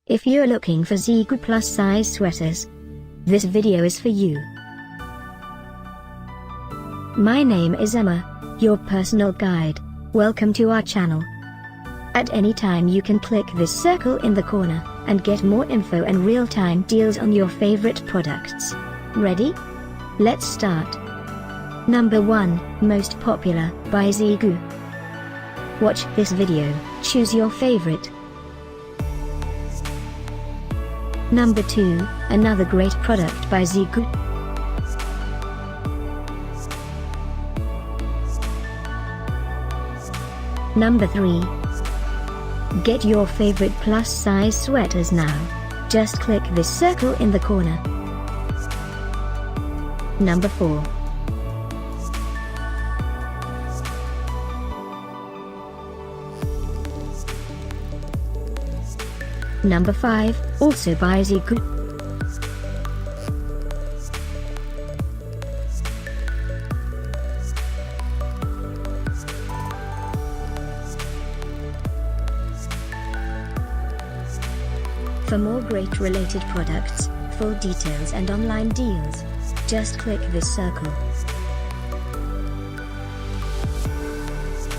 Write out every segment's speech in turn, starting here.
If you're looking for Zeagoo plus size sweaters, this video is for you. My name is Emma, your personal guide. Welcome to our channel. At any time you can click this circle in the corner, and get more info and real-time deals on your favorite products. Ready? Let's start. Number 1, Most Popular, by Zeagoo. Watch this video, choose your favorite. Number 2, another great product by Zeagoo. Number 3. Get your favorite plus size sweaters now. Just click this circle in the corner. Number 4. Number 5, also by Zeagoo. For more great related products, full details and online deals, just click this circle.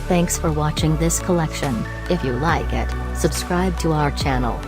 Thanks for watching this collection. If you like it, subscribe to our channel.